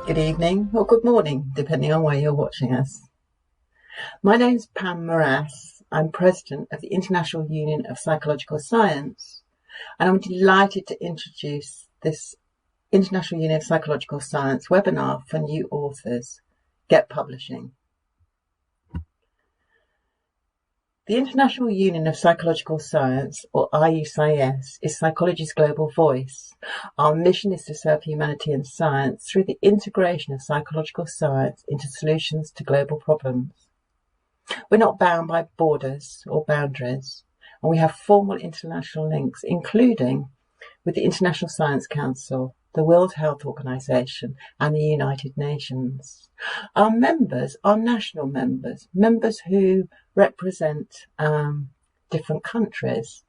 good evening, or good morning, depending on where you're watching us. My name's Pam Morass. I'm President of the International Union of Psychological Science, and I'm delighted to introduce this International Union of Psychological Science webinar for new authors, Get Publishing. The International Union of Psychological Science, or IUPsyS, is psychology's global voice. Our mission is to serve humanity and science through the integration of psychological science into solutions to global problems. We're not bound by borders or boundaries, and we have formal international links, including with the International Science Council, the World Health Organization, and the United Nations. Our members are national members, members who represent different countries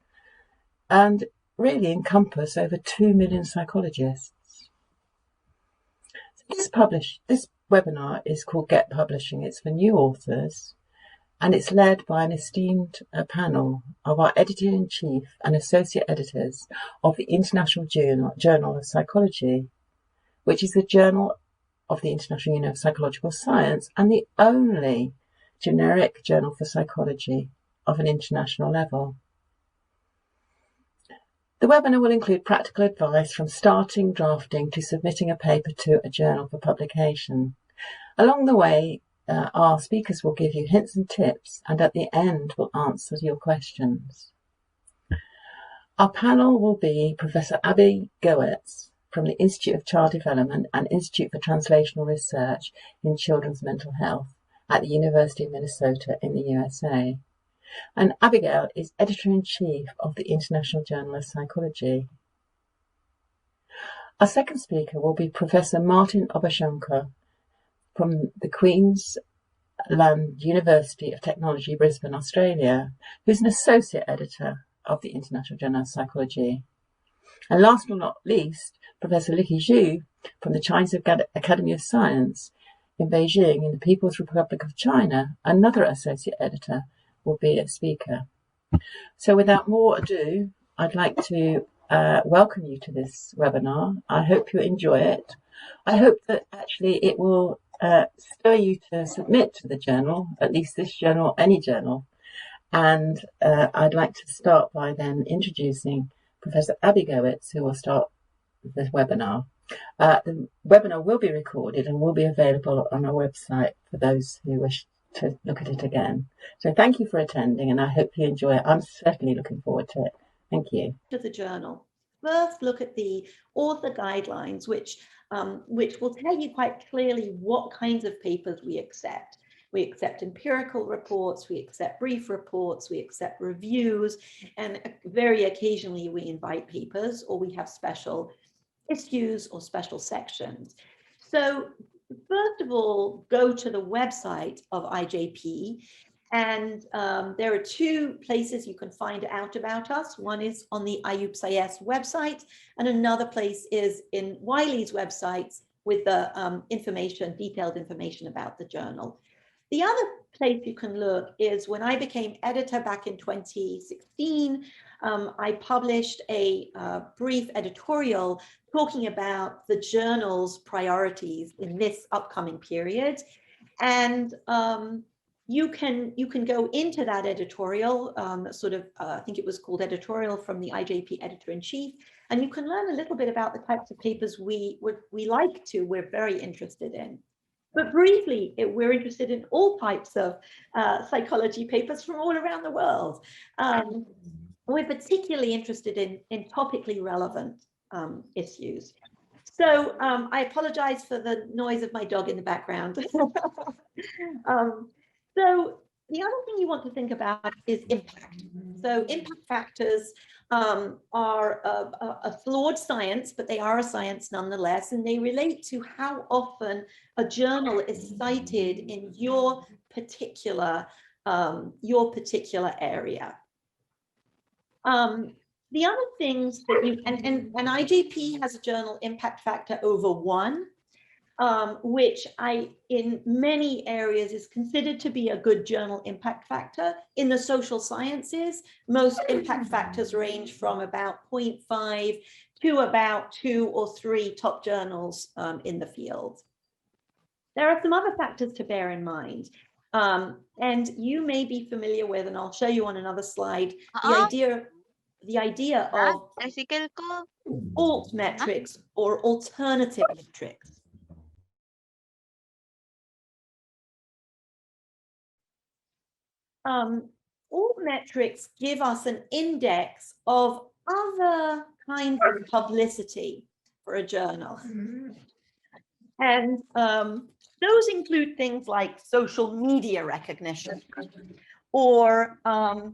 and really encompass over 2 million psychologists. This webinar is called Get Publishing. It's for new authors, and it's led by an esteemed panel of our editor-in-chief and associate editors of the International Journal of Psychology, which is the journal of the International Union of Psychological Science and the only generic journal for psychology of an international level. The webinar will include practical advice from starting drafting to submitting a paper to a journal for publication. Along the way, our speakers will give you hints and tips, and at the end will answer your questions. Our panel will be Professor Abby Goetz from the Institute of Child Development and Institute for Translational Research in Children's Mental Health at the University of Minnesota in the USA. And Abigail is Editor-in-Chief of the International Journal of Psychology. Our second speaker will be Professor Martin Obashankar from the Queensland University of Technology, Brisbane, Australia, who's an Associate Editor of the International Journal of Psychology. And last but not least, Professor Liqi Zhu from the Chinese Academy of Science in Beijing in the People's Republic of China, another Associate Editor, will be a speaker. So without more ado, I'd like to welcome you to this webinar. I hope you enjoy it. I hope that actually it will stir you to submit to the journal, at least this journal, any journal. And I'd like to start by then introducing Professor Abby Goetz, who will start the webinar. The webinar will be recorded and will be available on our website for those who wish to look at it again. So thank you for attending, and I hope you enjoy it. I'm certainly looking forward to it. Thank you. To the journal. First, look at the author guidelines, which will tell you quite clearly what kinds of papers we accept. We accept empirical reports, we accept brief reports, we accept reviews, and very occasionally we invite papers, or we have special issues or special sections. So first of all, go to the website of IJP, and there are two places you can find out about us. One is on the IUPsyS website, and another place is in Wiley's websites with the detailed information about the journal. The other place you can look is when I became editor back in 2016, I published a brief editorial talking about the journal's priorities in this upcoming period. And you can go into that editorial, I think it was called Editorial from the IJP Editor-in-Chief, and you can learn a little bit about the types of papers we're very interested in. But briefly, we're interested in all types of psychology papers from all around the world. We're particularly interested in topically relevant issues. So I apologize for the noise of my dog in the background. So the other thing you want to think about is impact. So impact factors are a flawed science, but they are a science nonetheless, and they relate to how often a journal is cited in your particular area. The other things that and IJP has a journal impact factor over 1, which in many areas is considered to be a good journal impact factor. In the social sciences, most impact factors range from about 0.5 to about 2 or 3 top journals in the field. There are some other factors to bear in mind. And you may be familiar with, and I'll show you on another slide, the idea of alt metrics or alternative metrics. Alt metrics give us an index of other kinds of publicity for a journal. And those include things like social media recognition, or how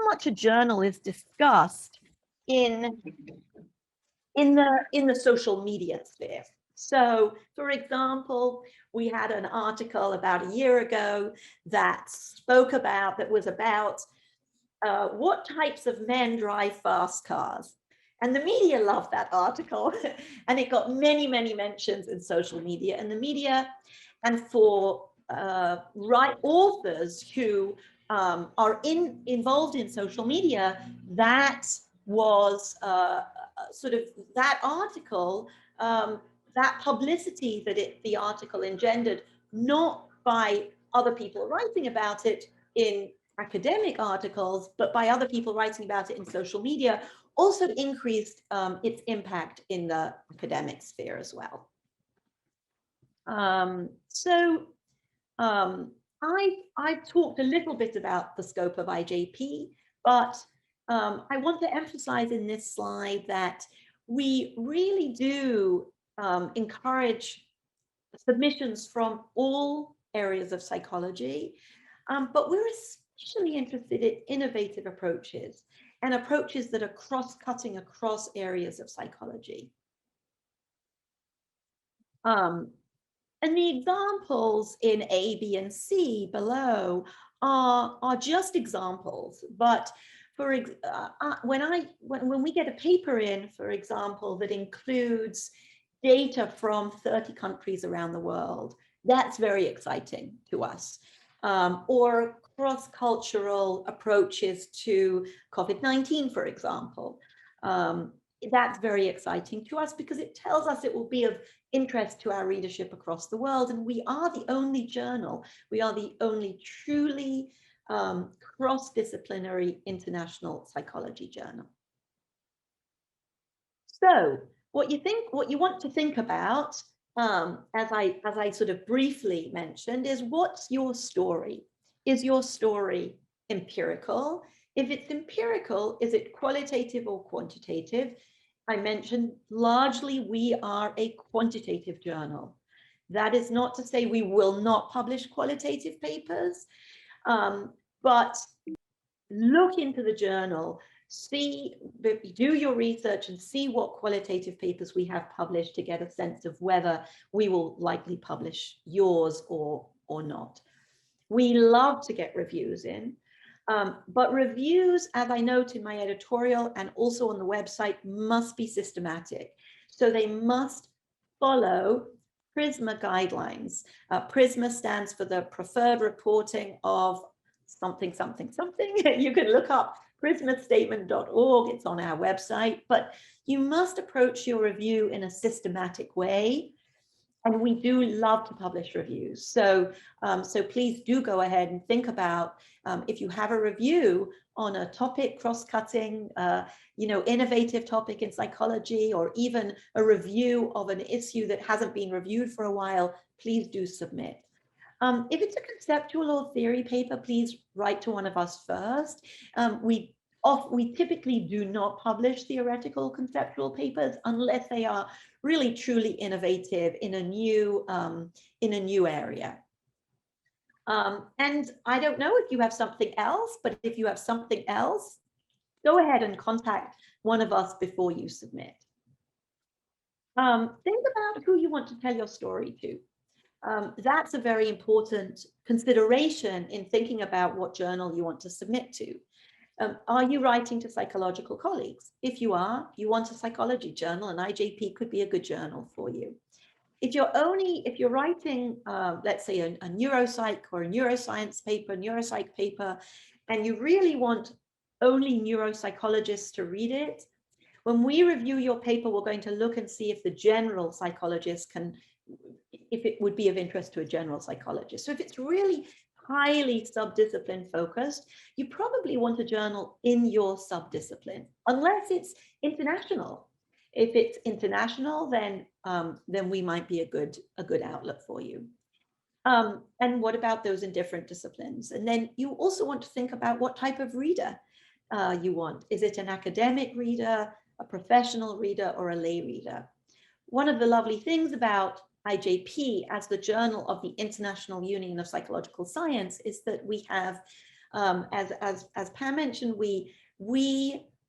much a journal is discussed in the social media sphere. So, for example, we had an article about a year ago that was about what types of men drive fast cars. And the media loved that article, and it got many, many mentions in social media and the media. And for authors who are involved in social media, that was sort of that article, that publicity that the article engendered, not by other people writing about it in academic articles, but by other people writing about it in social media, also increased its impact in the academic sphere as well. I've talked a little bit about the scope of IJP, but I want to emphasize in this slide that we really do encourage submissions from all areas of psychology, but we're especially interested in innovative approaches and approaches that are cross-cutting across areas of psychology. And the examples in A, B, and C below are just examples, but when we get a paper in, for example, that includes data from 30 countries around the world, that's very exciting to us. Or cross-cultural approaches to COVID-19, for example. That's very exciting to us because it tells us it will be of interest to our readership across the world. And we are the only journal, we are the only truly cross-disciplinary international psychology journal. So what you want to think about, as I sort of briefly mentioned, is what's your story? Is your story empirical? If it's empirical, is it qualitative or quantitative? I mentioned largely we are a quantitative journal. That is not to say we will not publish qualitative papers, but look into the journal, do your research and see what qualitative papers we have published to get a sense of whether we will likely publish yours or not. We love to get reviews in, but reviews, as I note in my editorial and also on the website, must be systematic. So they must follow PRISMA guidelines. PRISMA stands for the Preferred Reporting of something, something, something. You can look up prismastatement.org, it's on our website, but you must approach your review in a systematic way. And we do love to publish reviews. So, so please do go ahead and think about if you have a review on a topic, cross-cutting, innovative topic in psychology, or even a review of an issue that hasn't been reviewed for a while, please do submit. If it's a conceptual or theory paper, please write to one of us first. We typically do not publish theoretical conceptual papers unless they are really truly innovative in a new area. And I don't know if you have something else, but if you have something else, go ahead and contact one of us before you submit. Think about who you want to tell your story to. That's a very important consideration in thinking about what journal you want to submit to. Are you writing to psychological colleagues? If you are, you want a psychology journal, and IJP could be a good journal for you. If you're writing, let's say a neuropsych or a neuroscience paper, neuropsych paper, and you really want only neuropsychologists to read it, when we review your paper, we're going to look and see if the general psychologist can if it would be of interest to a general psychologist. So if it's really highly subdiscipline focused, you probably want a journal in your subdiscipline, unless it's international. If it's international, then we might be a good outlet for you. And what about those in different disciplines? And then you also want to think about what type of reader you want. Is it an academic reader, a professional reader, or a lay reader? One of the lovely things about IJP as the journal of the International Union of Psychological Science is that we have, as Pam mentioned,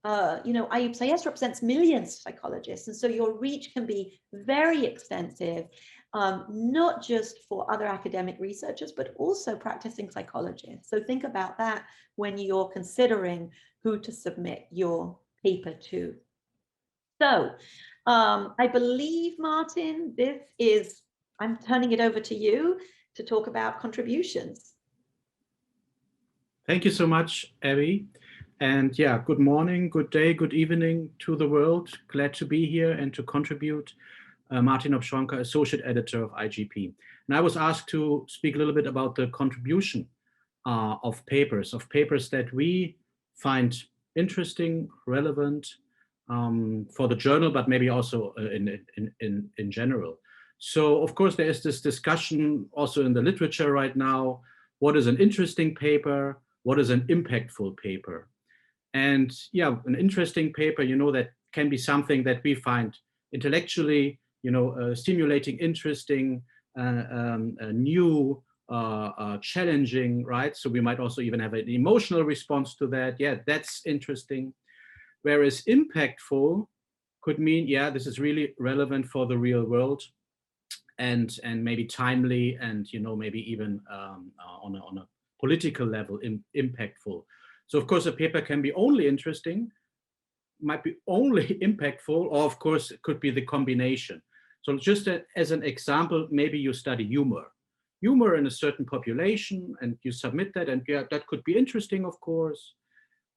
IUPsyS represents millions of psychologists, and so your reach can be very extensive, not just for other academic researchers, but also practicing psychologists. So think about that when you're considering who to submit your paper to. So I believe, Martin, I'm turning it over to you to talk about contributions. Thank you so much, Abby. And yeah, good morning, good day, good evening to the world. Glad to be here and to contribute. Martin Obszonka, Associate Editor of IGP. And I was asked to speak a little bit about the contribution of papers that we find interesting, relevant for the journal, but maybe also in general. So of course, there is this discussion also in the literature right now. What is an interesting paper? What is an impactful paper? And yeah, an interesting paper, that can be something that we find intellectually, stimulating, interesting, new, challenging, right? So we might also even have an emotional response to that. Yeah, that's interesting. Whereas impactful could mean, yeah, this is really relevant for the real world, and maybe timely, and maybe even on a political level, impactful. So of course, a paper can be only interesting, might be only impactful, or of course, it could be the combination. So just as an example, maybe you study humor in a certain population, and you submit that, and yeah, that could be interesting, of course.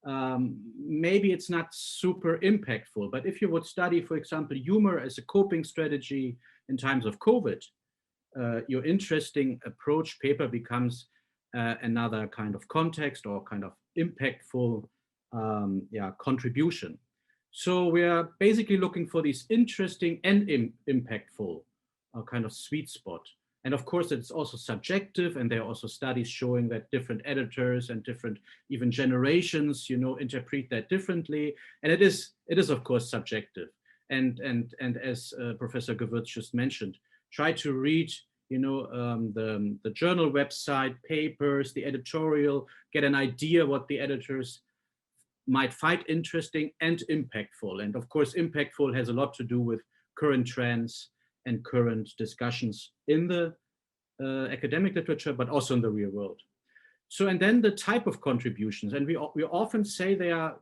Maybe it's not super impactful, but if you would study, for example, humor as a coping strategy in times of COVID, your interesting approach paper becomes another kind of context or kind of impactful contribution. So we are basically looking for these interesting and impactful kind of sweet spot. And of course, it's also subjective, and there are also studies showing that different editors and different even generations, interpret that differently. And it is of course subjective. And as Professor Gewürz just mentioned, try to read the journal website, papers, the editorial, get an idea what the editors might find interesting and impactful. And of course, impactful has a lot to do with current trends and current discussions in the academic literature, but also in the real world. So, and then the type of contributions, and we often say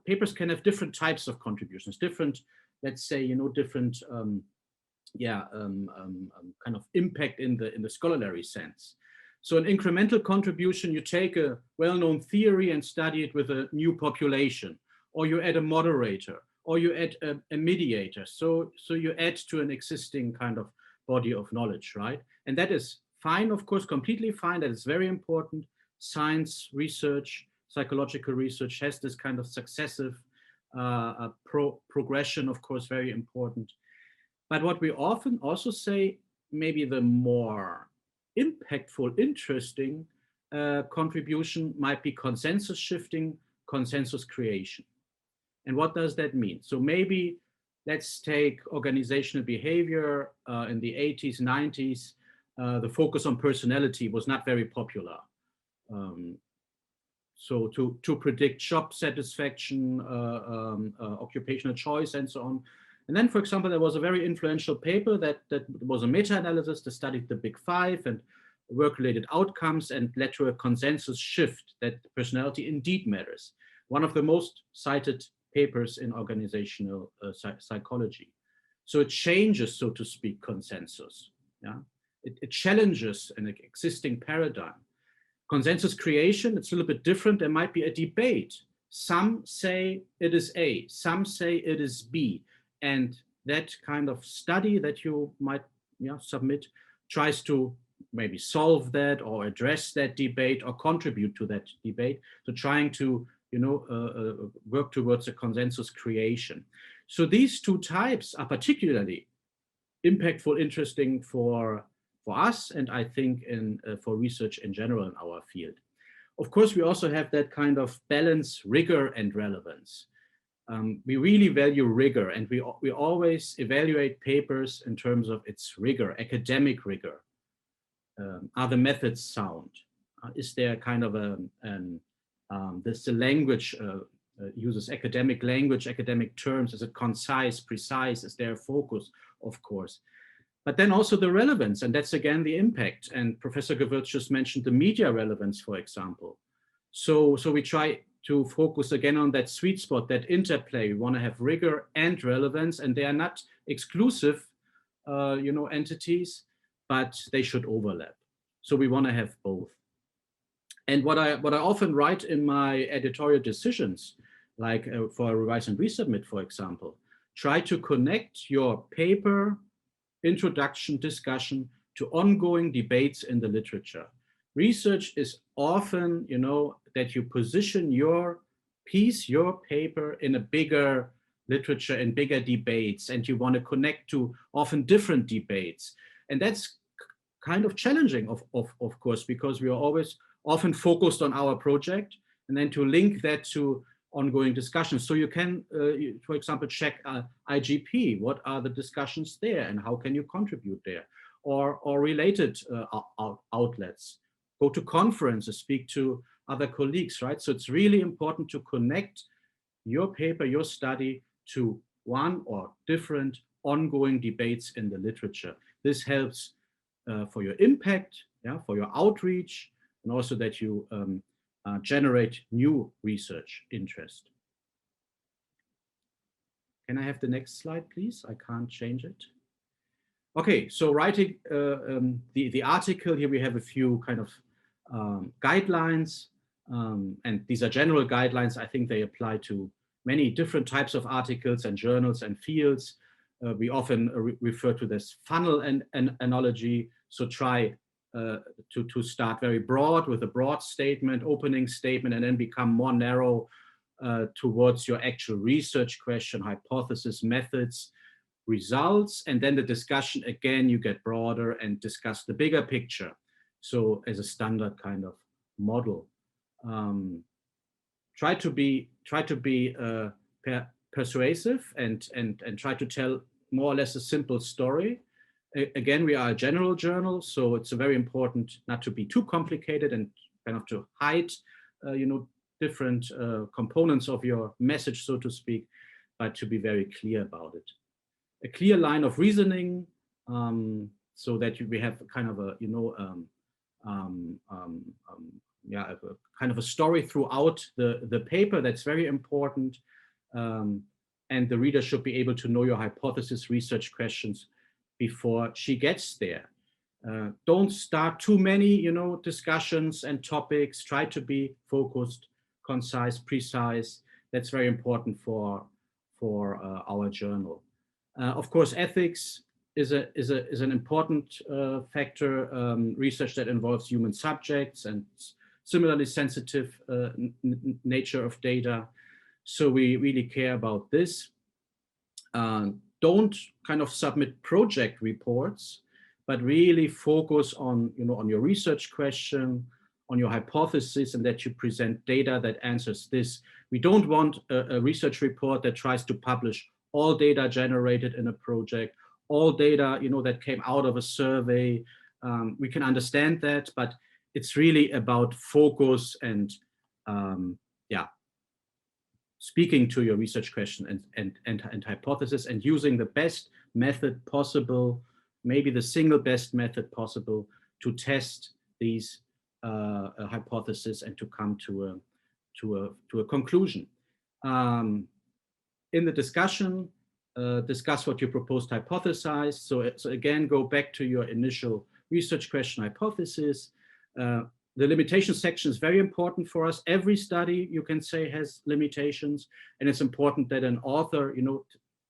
papers can have different types of contributions, different, let's say, different kind of impact in the scholarly sense. So an incremental contribution, you take a well-known theory and study it with a new population, or you add a moderator, or you add a mediator. So you add to an existing kind of body of knowledge, right? And that is fine, of course, completely fine. That is very important. Science research, psychological research has this kind of successive progression, of course, very important. But what we often also say, maybe the more impactful, interesting contribution might be consensus shifting, consensus creation. And what does that mean? So maybe let's take organizational behavior in the 80s, 90s. The focus on personality was not very popular. So to predict job satisfaction, occupational choice, and so on. And then, for example, there was a very influential paper that was a meta-analysis that studied the Big Five and work-related outcomes and led to a consensus shift that personality indeed matters. One of the most cited papers in organizational psychology. So it changes, so to speak, consensus. Yeah, it challenges an existing paradigm. Consensus creation, it's a little bit different. There might be a debate. Some say it is A, some say it is B. And that kind of study that you might submit tries to maybe solve that or address that debate or contribute to that debate. So trying to, work towards a consensus creation. So these two types are particularly impactful, interesting for us, and I think for research in general in our field. Of course, we also have that kind of balance, rigor and relevance. We really value rigor, and we always evaluate papers in terms of its rigor, academic rigor. Are the methods sound? Is there kind of the language uses academic language, academic terms? Is it concise, precise? Is there a focus? Of course. But then also the relevance, and that's again the impact. And Professor Gewürz just mentioned the media relevance, for example. So we try to focus again on that sweet spot, that interplay. We want to have rigor and relevance, and they are not exclusive, entities, but they should overlap. So we want to have both. And what I often write in my editorial decisions, like for a revise and resubmit, for example, try to connect your paper, introduction, discussion to ongoing debates in the literature. Research is often, that you position your piece, your paper in a bigger literature and bigger debates, and you want to connect to often different debates. And that's kind of challenging, of course, because we are always often focused on our project, and then to link that to ongoing discussions. So you can, for example, check IGP. What are the discussions there, and how can you contribute there? Or related outlets. Go to conferences, speak to other colleagues, right? So it's really important to connect your paper, your study to one or different ongoing debates in the literature. This helps for your impact, for your outreach, and also that you generate new research interest. Can I have the next slide, please? I can't change it. Okay, so writing the article here, we have a few kind of guidelines, and these are general guidelines. I think they apply to many different types of articles and journals and fields. We often refer to this funnel analogy. So try to start very broad with a broad statement, opening statement, and then become more narrow towards your actual research question, hypothesis, methods, results, and then the discussion, again, you get broader and discuss the bigger picture. So as a standard kind of model. Try to be persuasive and try to tell more or less a simple story. Again, we are a general journal, so it's very important not to be too complicated and kind of to hide, different components of your message, so to speak, but to be very clear about it. A clear line of reasoning, so that we have kind of a, kind of a story throughout the paper. That's very important. And the reader should be able to know your hypothesis, research questions before she gets there. Don't start too many, discussions and topics. Try to be focused, concise, precise. That's very important for our journal. Of course, ethics is an important factor. Research that involves human subjects and similarly sensitive nature of data. So we really care about this. Don't kind of submit project reports, but really focus on, on your research question, on your hypothesis, and that you present data that answers this. We don't want a research report that tries to publish all data generated in a project, all data, that came out of a survey. We can understand that, but it's really about focus and, speaking to your research question and hypothesis, and using the best method possible, maybe the single best method possible, to test these hypotheses and to come to a conclusion. In the discussion, discuss what you propose to hypothesize. So again, go back to your initial research question hypothesis. The limitation section is very important for us. Every study, you can say, has limitations, and it's important that an author,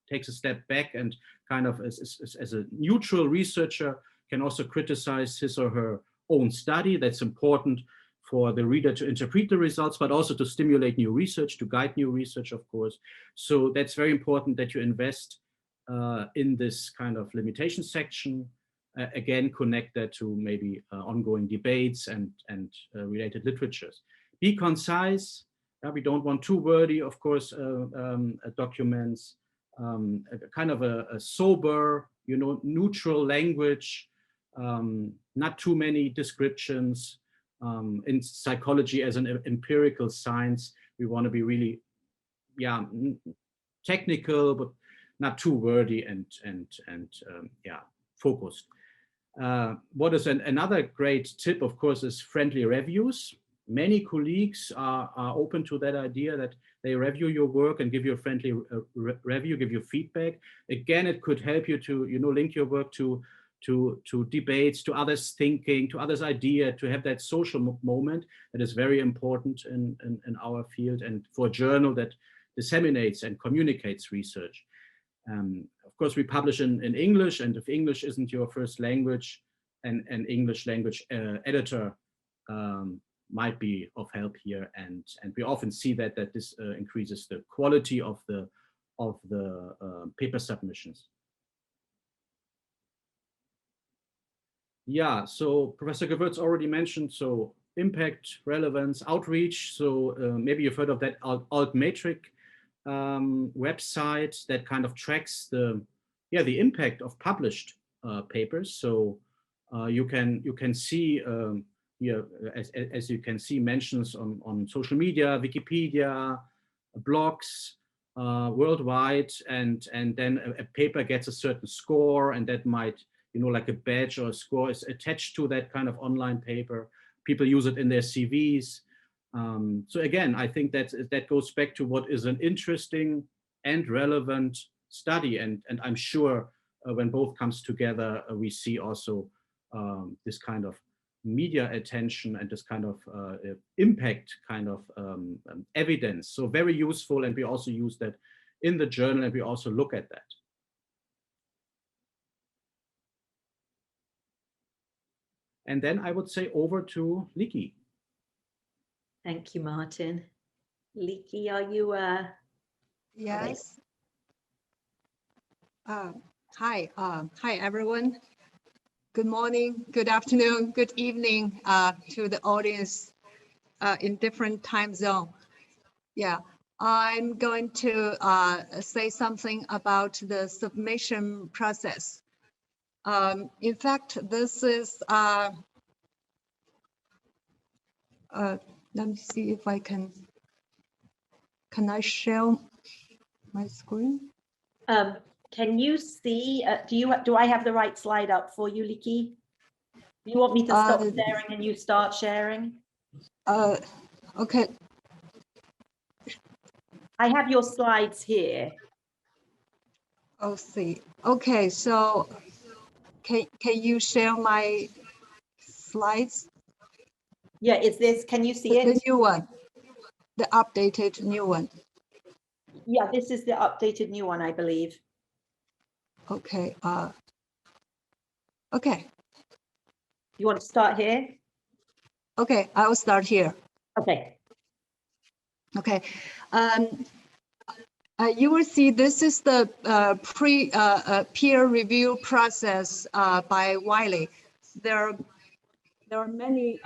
takes a step back and kind of as a neutral researcher can also criticize his or her own study. That's important for the reader to interpret the results, but also to stimulate new research, to guide new research, of course. So that's very important that you invest in this kind of limitation section. Again, connect that to maybe ongoing debates and related literatures. Be concise. We don't want too wordy, of course, documents. Kind of a sober, neutral language. Not too many descriptions. In psychology as an empirical science, we want to be really, technical, but not too wordy and focused. What is another great tip, of course, is friendly reviews. Many colleagues are open to that idea that they review your work and give you a friendly review, give you feedback. Again, it could help you to link your work to debates, to others' thinking, to others' idea, to have that social moment that is very important in our field and for a journal that disseminates and communicates research. Of course, we publish in English, and if English isn't your first language, an English language editor might be of help here, and we often see that this increases the quality of the paper submissions. Yeah, so Professor Gewürz already mentioned, so impact, relevance, outreach. So maybe you've heard of that Altmetric website that kind of tracks the impact of published papers. So you can see here, as you can see, mentions on social media, Wikipedia, blogs worldwide, and then a paper gets a certain score, and that might, like a badge or a score is attached to that kind of online paper. People use it in their CVs. So again, I think that goes back to what is an interesting and relevant study, and I'm sure when both comes together, we see also this kind of media attention and this kind of impact kind of evidence. So very useful, and we also use that in the journal, and we also look at that. And then I would say over to Liki. Thank you, Martin. Liki, are you? Yes. Hi, everyone. Good morning, good afternoon, good evening to the audience in different time zone. Yeah, I'm going to say something about the submission process. In fact, this is, let me see if I can I share my screen? Can you see, do I have the right slide up for you, Liki? Do you want me to stop sharing and you start sharing? Okay. I have your slides here. Oh, see. Okay, so can you share my slides? Yeah, can you see it? The new one, the updated new one. Yeah, this is the updated new one, I believe. Okay. Okay. You want to start here? Okay, I will start here. Okay. Okay. You will see this is the peer review process by Wiley. There are many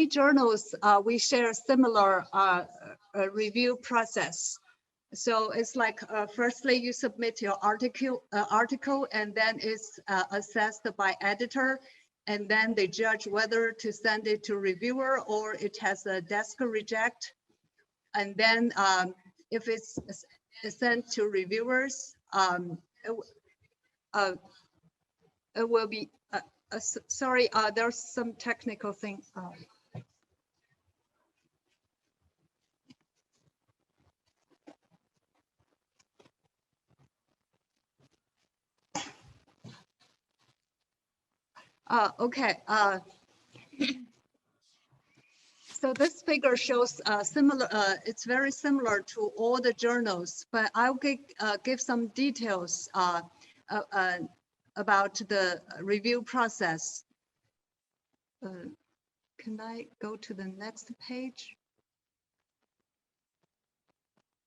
journals we share similar review process. So it's like firstly you submit your article and then it's assessed by editor, and then they judge whether to send it to reviewer or it has a desk reject. And then if it's sent to reviewers, it will be, sorry, there's some technical thing. Okay. So this figure shows similar, it's very similar to all the journals, but I'll give some details about the review process. Can I go to the next page?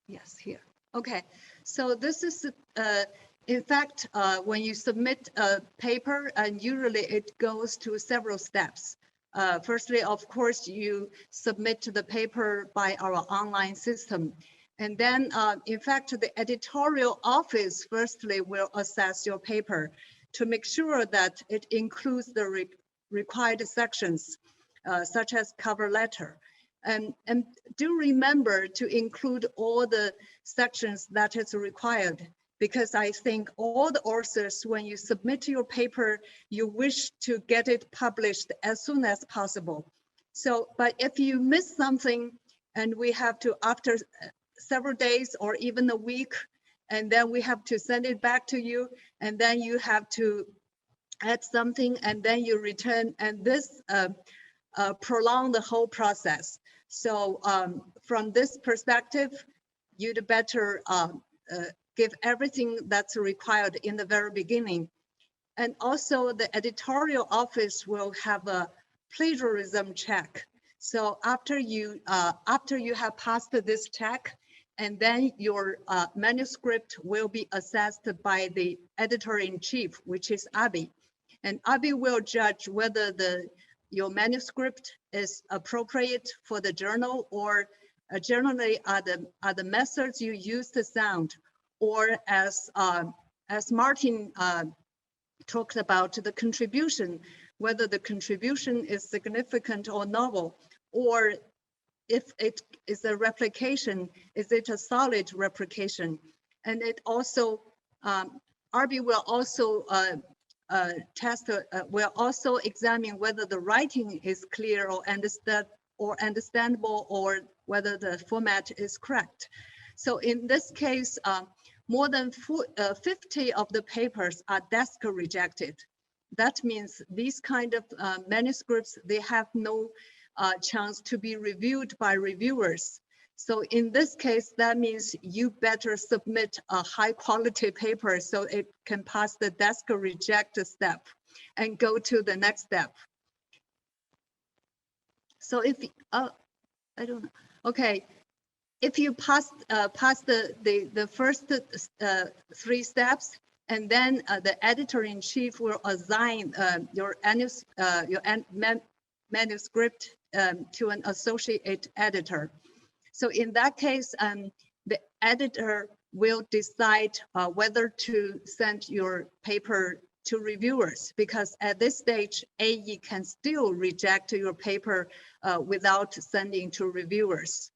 Yes, here. Okay, so this is, in fact, when you submit a paper, and usually it goes to several steps. Firstly, of course, you submit the paper by our online system. And then, in fact, the editorial office firstly will assess your paper to make sure that it includes the required sections, such as cover letter. And do remember to include all the sections that is required, because I think all the authors, when you submit your paper, you wish to get it published as soon as possible. So, but if you miss something and we have to, after several days or even a week, and then we have to send it back to you, and then you have to add something, and then you return, and this prolong the whole process. So from this perspective, you'd better give everything that's required in the very beginning. And also the editorial office will have a plagiarism check. So after you have passed this check, and then your manuscript will be assessed by the editor-in-chief, which is Abby. And Abby will judge whether your manuscript is appropriate for the journal, or generally are the methods you use to sound, or as Martin talked about, the contribution, whether the contribution is significant or novel, or if it is a replication, is it a solid replication? And it also, RB will also will also examine whether the writing is clear or understandable, or whether the format is correct. So in this case, more than 50 of the papers are desk rejected. That means these kind of manuscripts, they have no chance to be reviewed by reviewers. So in this case, that means you better submit a high quality paper so it can pass the desk reject step and go to the next step. So if, I don't know, okay. If you pass the first 3 steps, and then the editor-in-chief will assign your manuscript to an associate editor. So in that case, the editor will decide whether to send your paper to reviewers, because at this stage, AE can still reject your paper without sending to reviewers,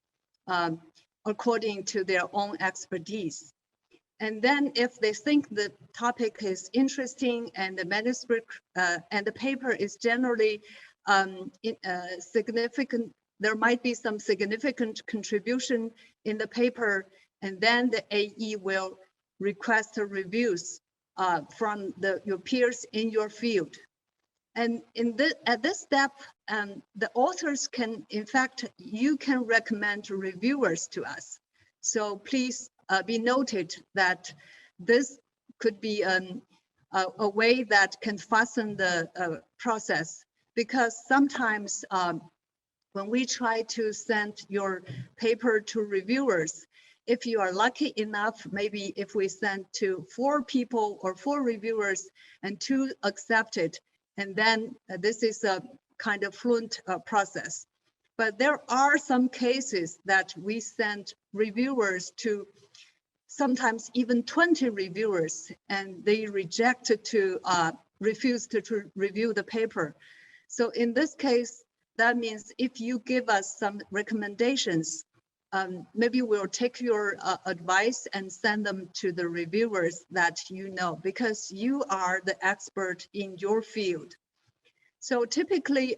according to their own expertise. And then if they think the topic is interesting and the manuscript and the paper is generally significant, there might be some significant contribution in the paper, and then the AE will request reviews from your peers in your field. And at this step, the authors can, in fact, you can recommend reviewers to us. So please be noted that this could be a way that can fasten the process, because sometimes when we try to send your paper to reviewers, if you are lucky enough, maybe if we send to 4 people or 4 reviewers and 2 accept it, and then this is a kind of fluent process. But there are some cases that we send reviewers to, sometimes even 20 reviewers, and they rejected to refuse to review the paper. So in this case, that means if you give us some recommendations, maybe we'll take your advice and send them to the reviewers that you know, because you are the expert in your field. So typically,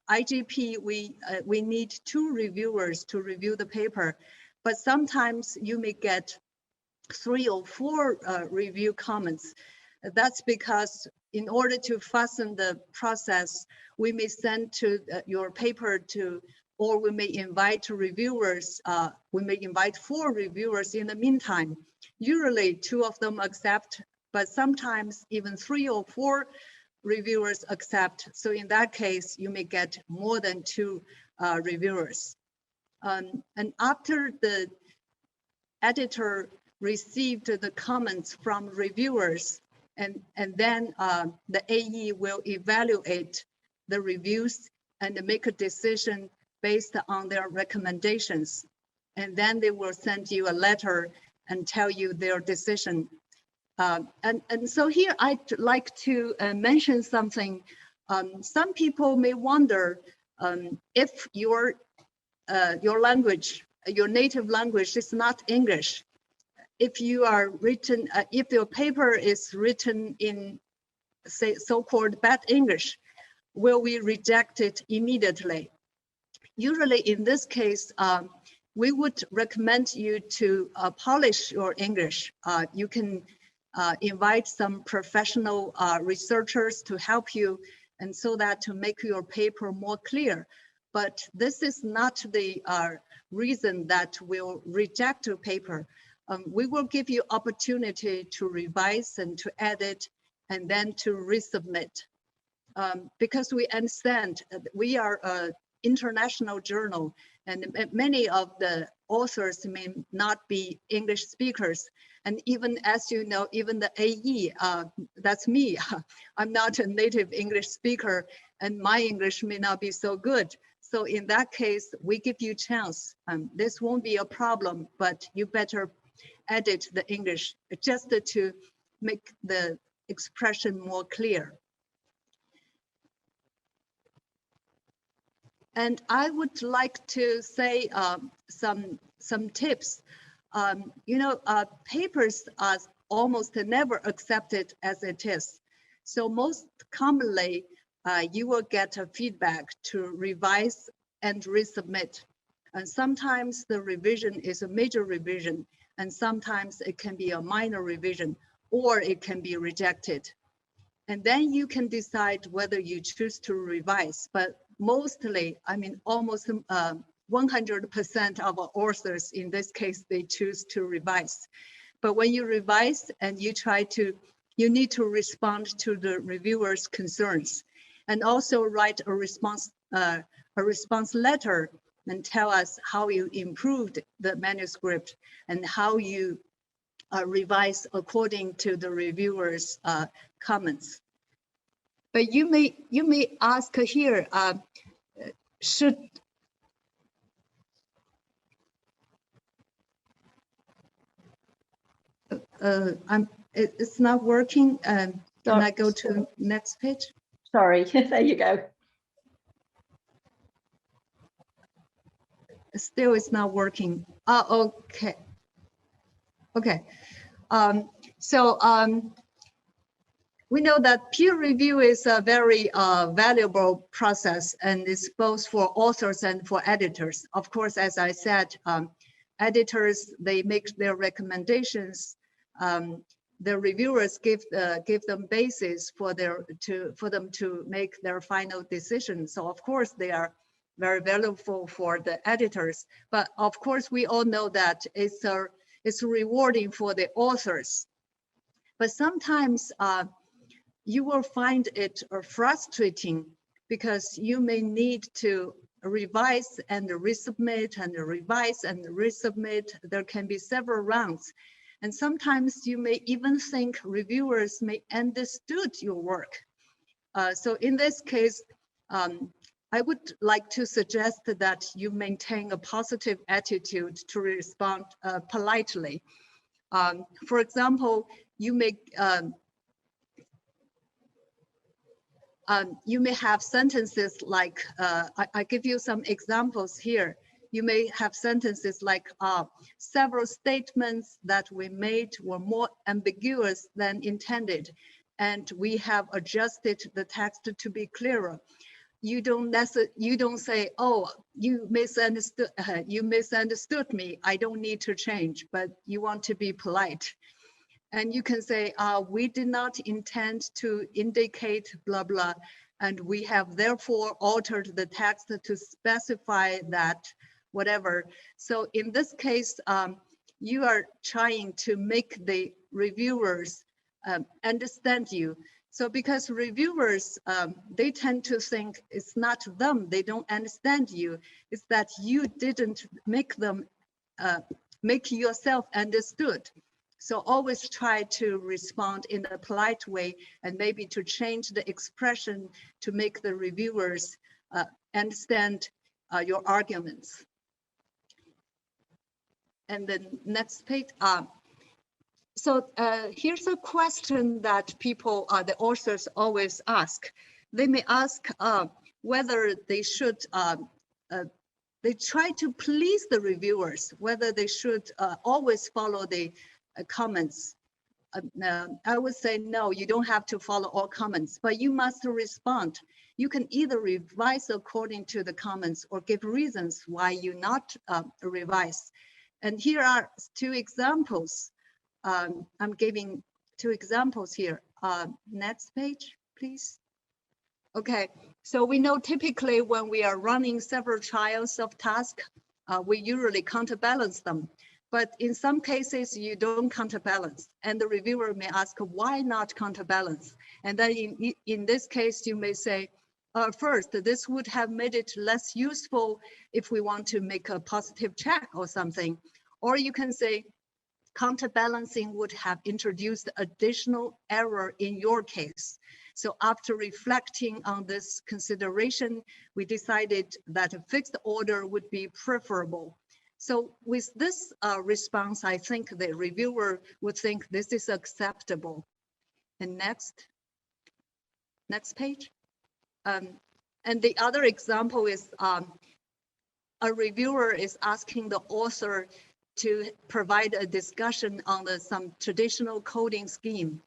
IGP, we need 2 reviewers to review the paper, but sometimes you may get 3 or 4 review comments. That's because in order to fasten the process, we may send to your paper to, or we may invite reviewers, we may invite 4 reviewers in the meantime. Usually 2 of them accept, but sometimes even 3 or 4 reviewers accept. So in that case, you may get more than 2 reviewers. And after the editor received the comments from reviewers, and then the AE will evaluate the reviews and make a decision based on their recommendations. And then they will send you a letter and tell you their decision. And so here I'd like to mention something. Some people may wonder if your language, your native language is not English. If you are written, if your paper is written in, say, so-called bad English, will we reject it immediately? Usually in this case, we would recommend you to polish your English. You can invite some professional researchers to help you, and so that to make your paper more clear. But this is not the reason that we'll reject your paper. We will give you opportunity to revise and to edit and then to resubmit. Because we understand we are an international journal, and many of the authors may not be English speakers. And even, as you know, even the AE, that's me, I'm not a native English speaker, and my English may not be so good. So in that case, we give you a chance. This won't be a problem, but you better edit the English just to make the expression more clear. And I would like to say some tips. You know, papers are almost never accepted as it is. So most commonly, you will get a feedback to revise and resubmit. And sometimes the revision is a major revision, and sometimes it can be a minor revision, or it can be rejected. And then you can decide whether you choose to revise. But mostly, I mean, almost 100% of our authors, in this case, they choose to revise. But when you revise and you try to, you need to respond to the reviewer's concerns, and also write a response letter and tell us how you improved the manuscript and how you revise according to the reviewer's comments. But you may ask here, should it's not working. Can I go to the next page? Sorry, there you go. Still, it's not working. Okay. Okay. We know that peer review is a very valuable process, and it's both for authors and for editors. Of course, as I said, editors, they make their recommendations. The reviewers give them basis for them to make their final decision. So of course they are very valuable for the editors. But of course we all know that it's rewarding for the authors. But sometimes you will find it frustrating because you may need to revise and resubmit and revise and resubmit. There can be several rounds. And sometimes you may even think reviewers may understood your work. So in this case, I would like to suggest that you maintain a positive attitude to respond politely. For example, you may have sentences like, I give you some examples here. You may have sentences like, several statements that we made were more ambiguous than intended, and we have adjusted the text to be clearer. You don't say, oh, you misunderstood me, I don't need to change, but you want to be polite. And you can say, we did not intend to indicate blah, blah, and we have therefore altered the text to specify that whatever. So in this case, you are trying to make the reviewers understand you. So because reviewers, they tend to think it's not them, they don't understand you, it's that you didn't make them, make yourself understood. So always try to respond in a polite way and maybe to change the expression to make the reviewers understand your arguments. And then next page. So here's a question that people, the authors always ask. They may ask whether they should, they try to please the reviewers, whether they should always follow the comments. I would say, no, you don't have to follow all comments, but you must respond. You can either revise according to the comments or give reasons why you not revise. And here are two examples. I'm giving two examples here. Next page, please. Okay, so we know typically when we are running several trials of tasks, we usually counterbalance them. But in some cases, you don't counterbalance. And the reviewer may ask, why not counterbalance? And then in this case, you may say, first, this would have made it less useful if we want to make a positive check or something. Or you can say, counterbalancing would have introduced additional error in your case. So after reflecting on this consideration, we decided that a fixed order would be preferable. So with this response, I think the reviewer would think this is acceptable. And next page. And the other example is a reviewer is asking the author to provide a discussion on some traditional coding scheme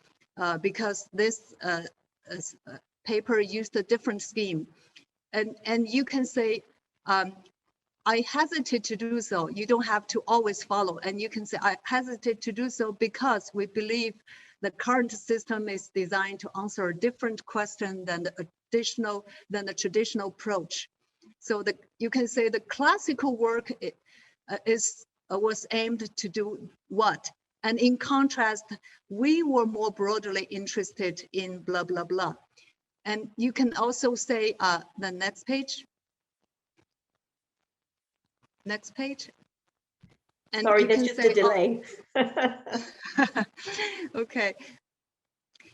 because this paper used a different scheme. And you can say, I hesitate to do so. You don't have to always follow. And you can say, I hesitate to do so because we believe the current system is designed to answer a different question than the traditional approach. So you can say the classical work was aimed to do what? And in contrast, we were more broadly interested in blah, blah, blah. And you can also say the next page. Next page. And sorry, there's just a delay. Okay.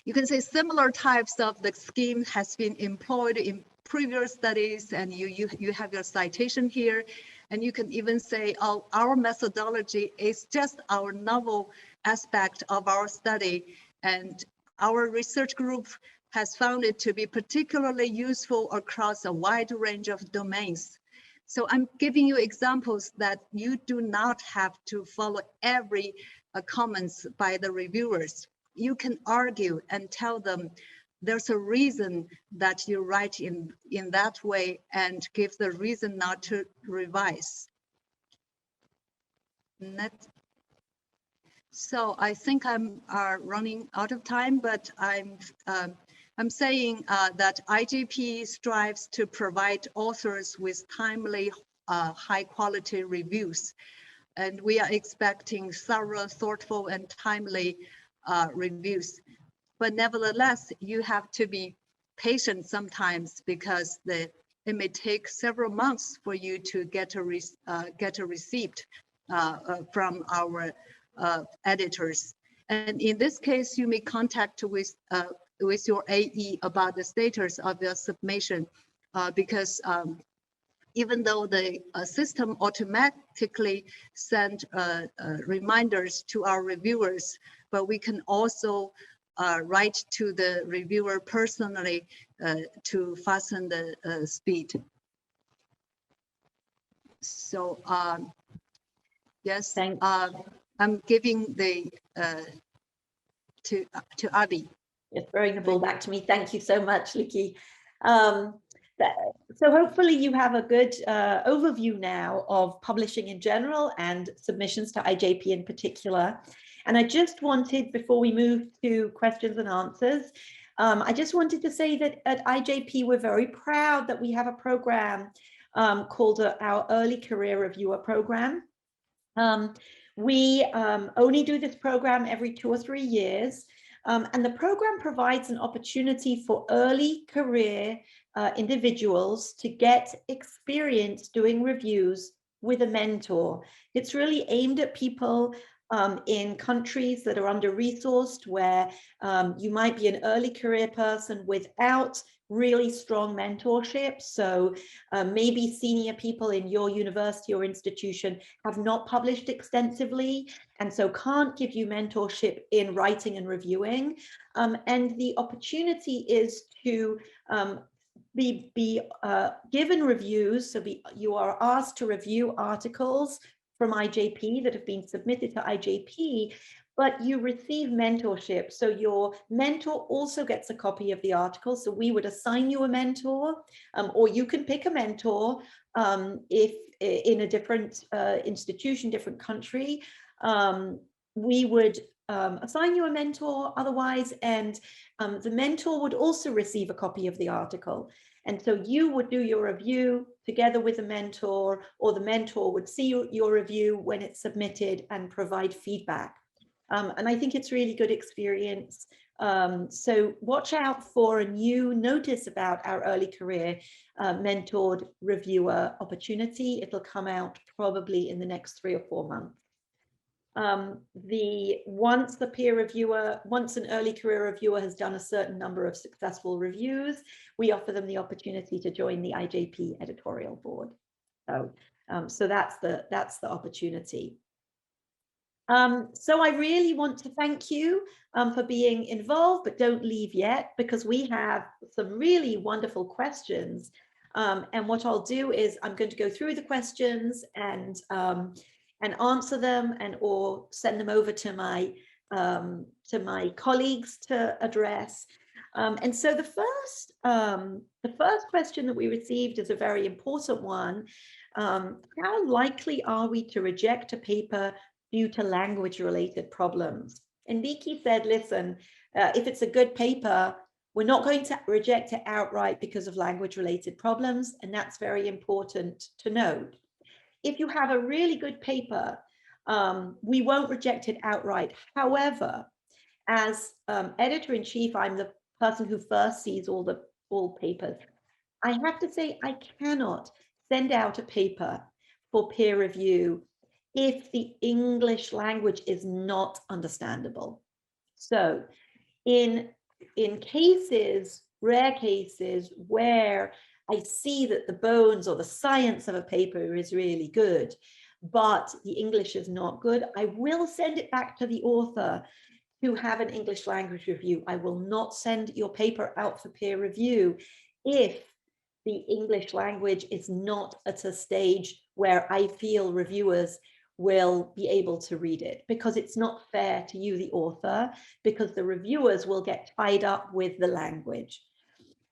You can say similar types of the scheme has been employed in previous studies, and you have your citation here. And you can even say, oh, our methodology is just our novel aspect of our study. And our research group has found it to be particularly useful across a wide range of domains. So I'm giving you examples that you do not have to follow every comments by the reviewers. You can argue and tell them there's a reason that you write in that way and give the reason not to revise. Next. So I think I'm running out of time, but I'm saying that IGP strives to provide authors with timely, high quality reviews. And we are expecting thorough, thoughtful, and timely reviews. But nevertheless, you have to be patient sometimes because it may take several months for you to get a receipt from our editors. And in this case, you may contact with your AE about the status of your submission because even though the system automatically send reminders to our reviewers, but we can also write to the reviewer personally to fasten the speed. So yes, I'm giving the to Abby. Yes, throwing the ball back to me. Thank you so much, Liki. So hopefully you have a good overview now of publishing in general and submissions to IJP in particular. And I just wanted, before we move to questions and answers, I just wanted to say that at IJP, we're very proud that we have a program called our Early Career Reviewer Program. We only do this program every 2 or 3 years. And the program provides an opportunity for early career individuals to get experience doing reviews with a mentor. It's really aimed at people in countries that are under-resourced, where you might be an early career person without really strong mentorship. So maybe senior people in your university or institution have not published extensively, and so can't give you mentorship in writing and reviewing. And the opportunity is to be given reviews. So you are asked to review articles from IJP that have been submitted to IJP, but you receive mentorship. So your mentor also gets a copy of the article. So we would assign you a mentor, or you can pick a mentor if in a different institution, different country. We would assign you a mentor otherwise, and the mentor would also receive a copy of the article. And so you would do your review together with the mentor, or the mentor would see your review when it's submitted and provide feedback. And I think it's really good experience. So watch out for a new notice about our early career mentored reviewer opportunity. It'll come out probably in the next 3 or 4 months. Once an early career reviewer has done a certain number of successful reviews, we offer them the opportunity to join the IJP editorial board. So that's the opportunity. So I really want to thank you for being involved, but don't leave yet, because we have some really wonderful questions. And what I'll do is I'm going to go through the questions and answer them, or send them over to my colleagues to address. And so the first question that we received is a very important one. How likely are we to reject a paper due to language-related problems? And Vicky said, listen, if it's a good paper, we're not going to reject it outright because of language-related problems, and that's very important to note. If you have a really good paper, we won't reject it outright. However, as editor-in-chief, I'm the person who first sees all papers. I have to say, I cannot send out a paper for peer review if the English language is not understandable. So in cases, rare cases, where I see that the bones or the science of a paper is really good, but the English is not good, I will send it back to the author to have an English language review. I will not send your paper out for peer review if the English language is not at a stage where I feel reviewers will be able to read it, because it's not fair to you, the author, because the reviewers will get tied up with the language.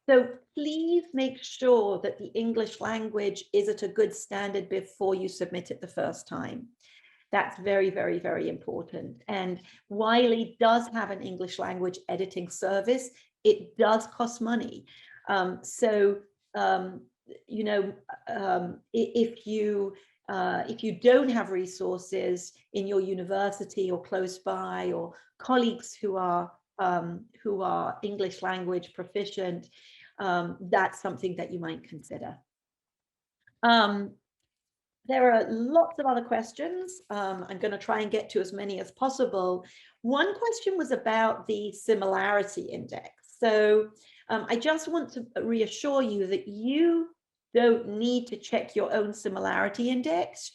So please make sure that the English language is at a good standard before you submit it the first time. That's very, very, very important. And Wiley does have an English language editing service. It does cost money. You know, if you don't have resources in your university or close by, or colleagues who are English language proficient, that's something that you might consider. There are lots of other questions. I'm going to try and get to as many as possible. One question was about the similarity index. So I just want to reassure you that you don't need to check your own similarity index.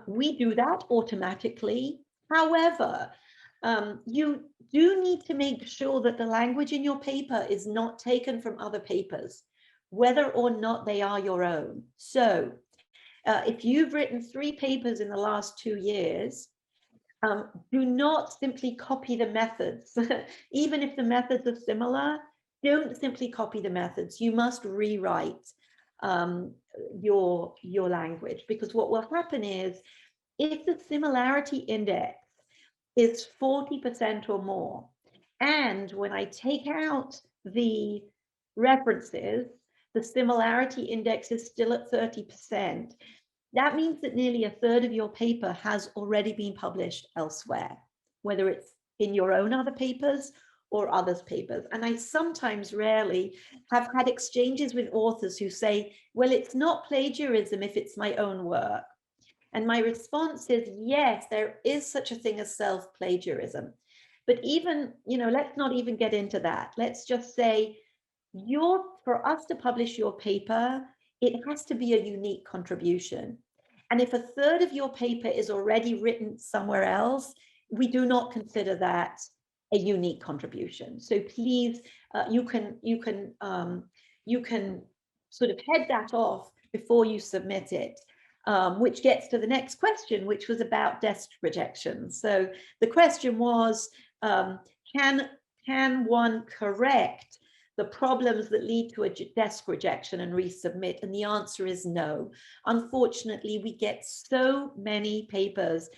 We do that automatically. However, you do need to make sure that the language in your paper is not taken from other papers, whether or not they are your own. So if you've written 3 papers in the last 2 years, do not simply copy the methods. Even if the methods are similar, don't simply copy the methods. You must rewrite your language, because what will happen is, if the similarity index is 40% or more, and when I take out the references, the similarity index is still at 30%, that means that nearly a third of your paper has already been published elsewhere, whether it's in your own other papers or others' papers. And I sometimes, rarely, have had exchanges with authors who say, well, it's not plagiarism if it's my own work. And my response is, yes, there is such a thing as self-plagiarism. But even, let's not even get into that. Let's just say, for us to publish your paper, it has to be a unique contribution. And if a third of your paper is already written somewhere else, we do not consider that a unique contribution. So please, you can sort of head that off before you submit it. Which gets to the next question, which was about desk rejection. So the question was, can one correct the problems that lead to a desk rejection and resubmit? And the answer is no. Unfortunately, we get so many papers.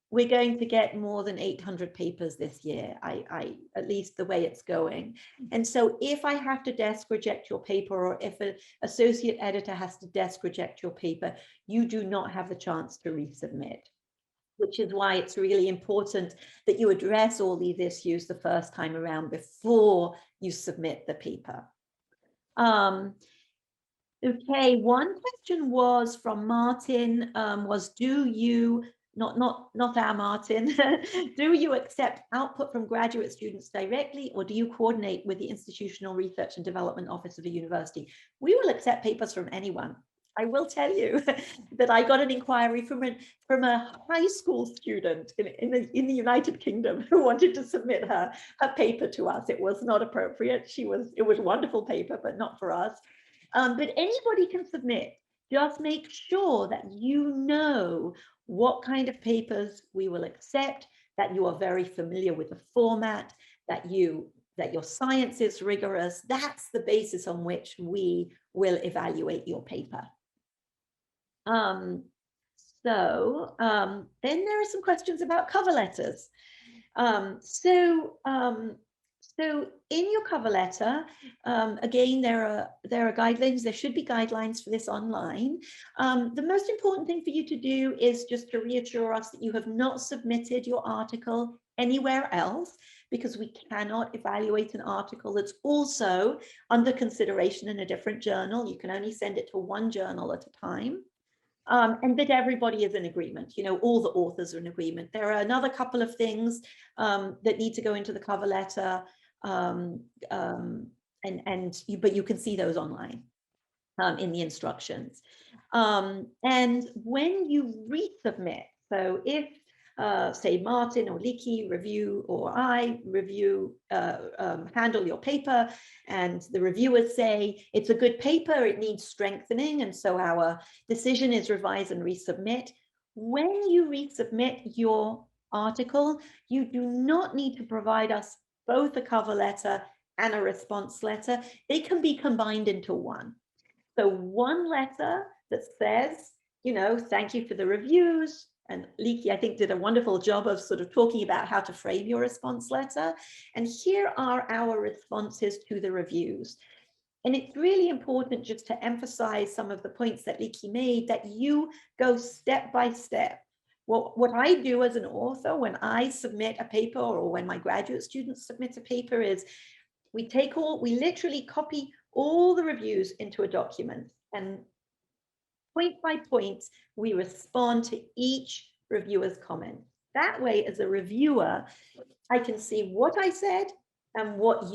We're going to get more than 800 papers this year, at least the way it's going. And so if I have to desk reject your paper, or if an associate editor has to desk reject your paper, you do not have the chance to resubmit, which is why it's really important that you address all these issues the first time around before you submit the paper. Okay, one question was from Martin, do you, not our Martin, do you accept output from graduate students directly, or do you coordinate with the Institutional Research and Development Office of the university? We will accept papers from anyone. I will tell you that I got an inquiry from a high school student in the United Kingdom who wanted to submit her paper to us. It was not appropriate. It was a wonderful paper, but not for us. But anybody can submit. Just make sure that you know what kind of papers we will accept, that you are very familiar with the format, that your science is rigorous. That's the basis on which we will evaluate your paper. Then there are some questions about cover letters. So in your cover letter, again, there are guidelines. There should be guidelines for this online. The most important thing for you to do is just to reassure us that you have not submitted your article anywhere else, because we cannot evaluate an article that's also under consideration in a different journal. You can only send it to one journal at a time. And that everybody is in agreement, all the authors are in agreement. There are another couple of things that need to go into the cover letter, but you can see those online in the instructions. And when you resubmit, so if say Martin or Liki review, or I review, handle your paper, and the reviewers say it's a good paper, it needs strengthening, and so our decision is revise and resubmit. When you resubmit your article, you do not need to provide us both a cover letter and a response letter. They can be combined into one. So one letter that says, thank you for the reviews. And Liki, I think, did a wonderful job of sort of talking about how to frame your response letter. And here are our responses to the reviews. And it's really important just to emphasize some of the points that Liki made, that you go step by step. What I do as an author when I submit a paper, or when my graduate students submit a paper, is we literally copy all the reviews into a document, and point by point, we respond to each reviewer's comment. That way, as a reviewer, I can see what I said and what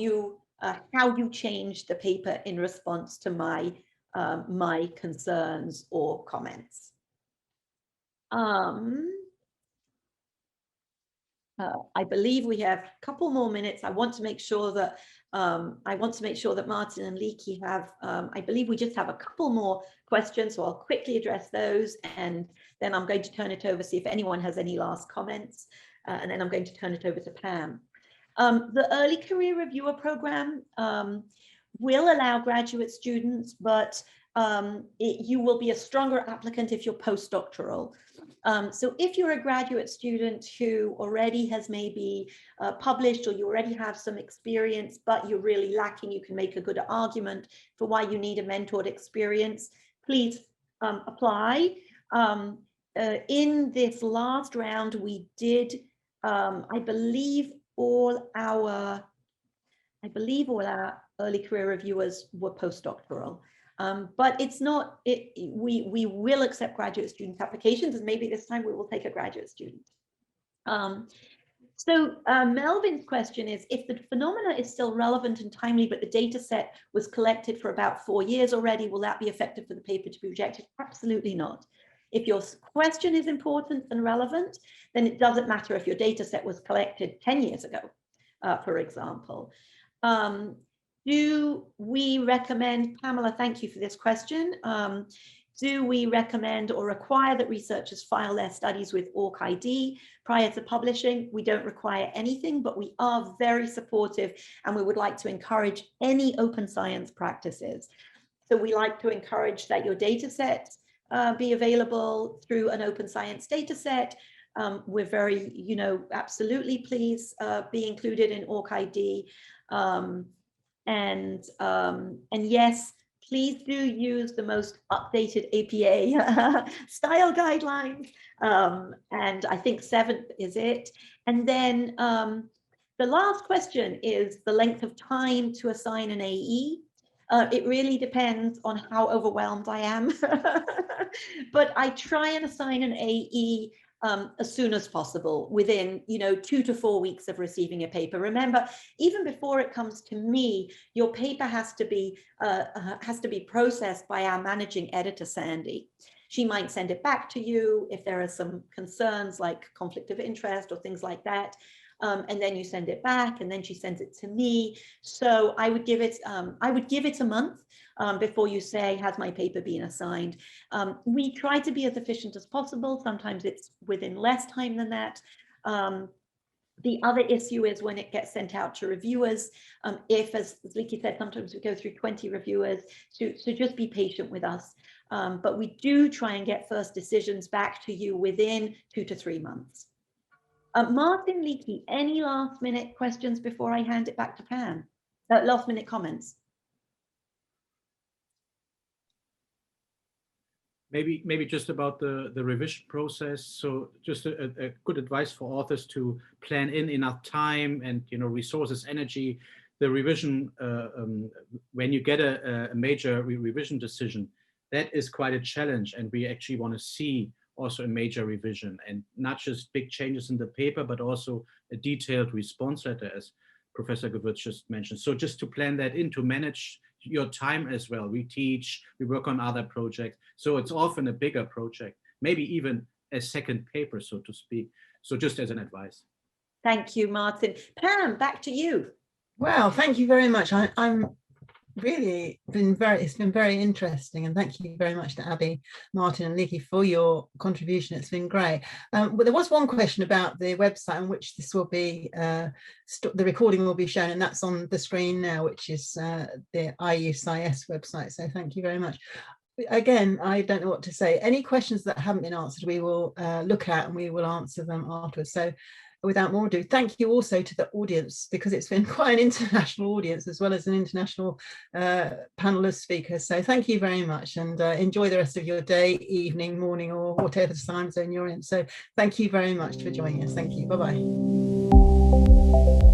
how you changed the paper in response to my concerns or comments. I believe we have a couple more minutes. I want to make sure that Martin and Liki have, I believe we just have a couple more questions, so I'll quickly address those, and then I'm going to turn it over, see if anyone has any last comments, and then I'm going to turn it over to Pam. The Early Career Reviewer Program will allow graduate students, but you will be a stronger applicant if you're postdoctoral. So if you're a graduate student who already has maybe published, or you already have some experience, but you're really lacking, you can make a good argument for why you need a mentored experience, please apply. In this last round, we did, I believe, I believe all our early career reviewers were postdoctoral. But it's not, we will accept graduate student applications, and maybe this time we will take a graduate student. Melvin's question is, if the phenomena is still relevant and timely, but the data set was collected for about 4 years already, will that be effective for the paper to be rejected? Absolutely not. If your question is important and relevant, then it doesn't matter if your data set was collected 10 years ago, for example. Do we recommend, Pamela, thank you for this question. Do we recommend or require that researchers file their studies with ORCID prior to publishing? We don't require anything, but we are very supportive, and we would like to encourage any open science practices. So we like to encourage that your data set be available through an open science data set. We're very, absolutely please be included in ORCID. And yes, please do use the most updated APA style guidelines. And I think 7th is it. And then the last question is the length of time to assign an AE. It really depends on how overwhelmed I am. But I try and assign an AE as soon as possible, within 2 to 4 weeks of receiving a paper. Remember, even before it comes to me, your paper has to be processed by our managing editor, Sandy. She might send it back to you if there are some concerns like conflict of interest or things like that. And then you send it back, and then she sends it to me. So I would give it a month before you say, has my paper been assigned? We try to be as efficient as possible. Sometimes it's within less time than that. The other issue is when it gets sent out to reviewers. If, as Leaky said, sometimes we go through 20 reviewers, so just be patient with us. But we do try and get first decisions back to you within 2 to 3 months. Martin, Leaky, any last minute questions before I hand it back to Pam? Last minute comments? Maybe just about the revision process. So just a good advice for authors to plan in enough time and resources, energy. The revision, when you get a major revision decision, that is quite a challenge, and we actually want to see also a major revision, and not just big changes in the paper, but also a detailed response letter, as Professor Gewürz just mentioned. So just to plan that in, to manage your time as well. We teach, we work on other projects. So it's often a bigger project, maybe even a second paper, so to speak. So just as an advice. Thank you, Martin. Pam, back to you. Well, thank you very much. I'm really it's been very interesting, and thank you very much to Abby, Martin and Leaky for your contribution. It's been great. Well, there was one question about the website on which this will be the recording will be shown, and that's on the screen now, which is the IUPsyS website. So thank you very much. Again, I don't know what to say. Any questions that haven't been answered, we will look at, and we will answer them afterwards. So without more ado, thank you also to the audience, because it's been quite an international audience as well as an international panel of speakers. So thank you very much, and enjoy the rest of your day, evening, morning, or whatever time zone you're in. So thank you very much for joining us. Thank you. Bye-bye.